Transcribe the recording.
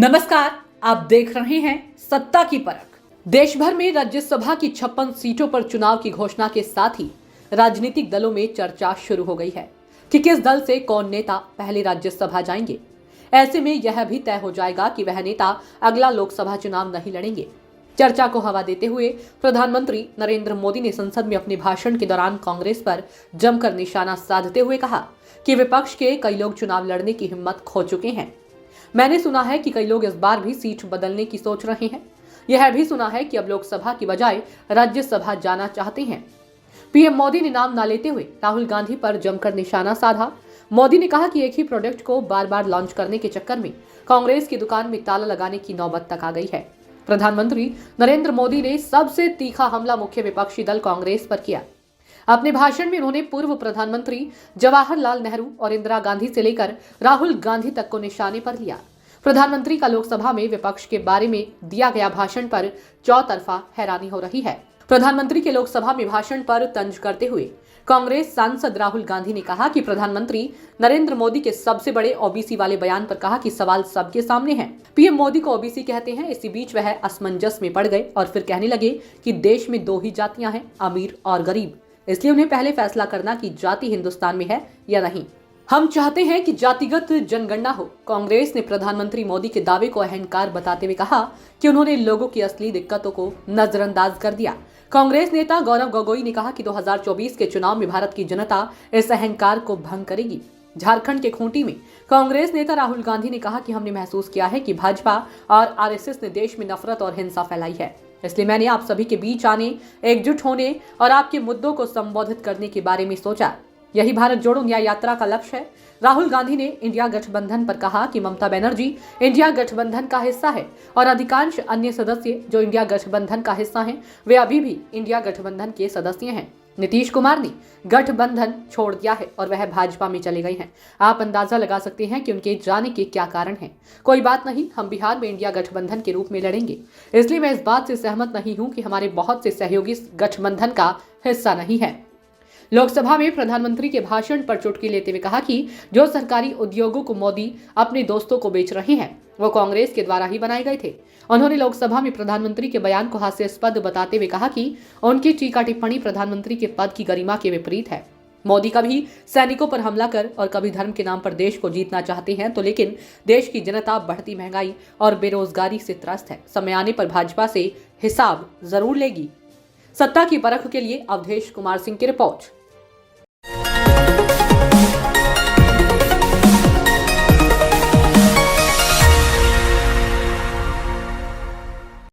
नमस्कार, आप देख रहे हैं सत्ता की परख। देश भर में राज्यसभा की 56 सीटों पर चुनाव की घोषणा के साथ ही राजनीतिक दलों में चर्चा शुरू हो गई है कि किस दल से कौन नेता पहले राज्यसभा जाएंगे। ऐसे में यह भी तय हो जाएगा कि वह नेता अगला लोकसभा चुनाव नहीं लड़ेंगे। चर्चा को हवा देते हुए प्रधानमंत्री नरेंद्र मोदी ने संसद में अपने भाषण के दौरान कांग्रेस पर जमकर निशाना साधते हुए कहा कि विपक्ष के कई लोग चुनाव लड़ने की हिम्मत खो चुके हैं। मैंने सुना है कि कई लोग इस बार भी सीट बदलने की सोच रहे हैं। यह भी सुना है कि अब लोकसभा की बजाय राज्यसभा जाना चाहते हैं। पीएम मोदी ने नाम न लेते हुए राहुल गांधी पर जमकर निशाना साधा। मोदी ने कहा कि एक ही प्रोडक्ट को बार बार लॉन्च करने के चक्कर में कांग्रेस की दुकान में ताला लगाने की नौबत तक आ गई है। प्रधानमंत्री नरेंद्र मोदी ने सबसे तीखा हमला मुख्य विपक्षी दल कांग्रेस पर किया। अपने भाषण में उन्होंने पूर्व प्रधानमंत्री जवाहरलाल नेहरू और इंदिरा गांधी से लेकर राहुल गांधी तक को निशाने पर लिया। प्रधानमंत्री का लोकसभा में विपक्ष के बारे में दिया गया भाषण पर चौतरफा हैरानी हो रही है। प्रधानमंत्री के लोकसभा में भाषण पर तंज करते हुए कांग्रेस सांसद राहुल गांधी ने कहा कि प्रधानमंत्री नरेंद्र मोदी के सबसे बड़े ओबीसी वाले बयान पर कहा कि सवाल सबके सामने है। पीएम मोदी को ओबीसी कहते हैं। इसी बीच वह असमंजस में पड़ गए और फिर कहने लगे कि देश में दो ही जातियां हैं, अमीर और गरीब, इसलिए उन्हें पहले फैसला करना कि जाति हिंदुस्तान में है या नहीं। हम चाहते हैं कि जातिगत जनगणना हो। कांग्रेस ने प्रधानमंत्री मोदी के दावे को अहंकार बताते हुए कहा कि उन्होंने लोगों की असली दिक्कतों को नजरअंदाज कर दिया। कांग्रेस नेता गौरव गोगोई ने कहा कि 2024 के चुनाव में भारत की जनता इस अहंकार को भंग करेगी। झारखंड के खूंटी में कांग्रेस नेता राहुल गांधी ने कहा कि हमने महसूस किया है कि भाजपा और आरएसएस ने देश में नफरत और हिंसा फैलाई है, इसलिए मैंने आप सभी के बीच आने, एकजुट होने और आपके मुद्दों को संबोधित करने के बारे में सोचा। यही भारत जोड़ो न्याय यात्रा का लक्ष्य है। राहुल गांधी ने इंडिया गठबंधन पर कहा कि ममता बनर्जी इंडिया गठबंधन का हिस्सा है और अधिकांश अन्य सदस्य जो इंडिया गठबंधन का हिस्सा हैं, वे अभी भी इंडिया गठबंधन के सदस्य हैं। नीतीश कुमार ने गठबंधन छोड़ दिया है और वह भाजपा में चले गए हैं। आप अंदाजा लगा सकते हैं कि उनके जाने के क्या कारण हैं। कोई बात नहीं, हम बिहार में इंडिया गठबंधन के रूप में लड़ेंगे। इसलिए मैं इस बात से सहमत नहीं हूं कि हमारे बहुत से सहयोगी गठबंधन का हिस्सा नहीं है। लोकसभा में प्रधानमंत्री के भाषण पर चुटकी लेते हुए कहा कि जो सरकारी उद्योगों को मोदी अपने दोस्तों को बेच रहे हैं वो कांग्रेस के द्वारा ही बनाए गए थे। उन्होंने लोकसभा में प्रधानमंत्री के बयान को हास्यास्पद बताते हुए कहा कि उनकी टीका टिप्पणी प्रधानमंत्री के पद की गरिमा के विपरीत है। मोदी कभी सैनिकों पर हमला कर और कभी धर्म के नाम पर देश को जीतना चाहते हैं, तो लेकिन देश की जनता बढ़ती महंगाई और बेरोजगारी से त्रस्त है। समय आने पर भाजपा से हिसाब जरूर लेगी। सत्ता की परख के लिए अवधेश कुमार सिंह की रिपोर्ट।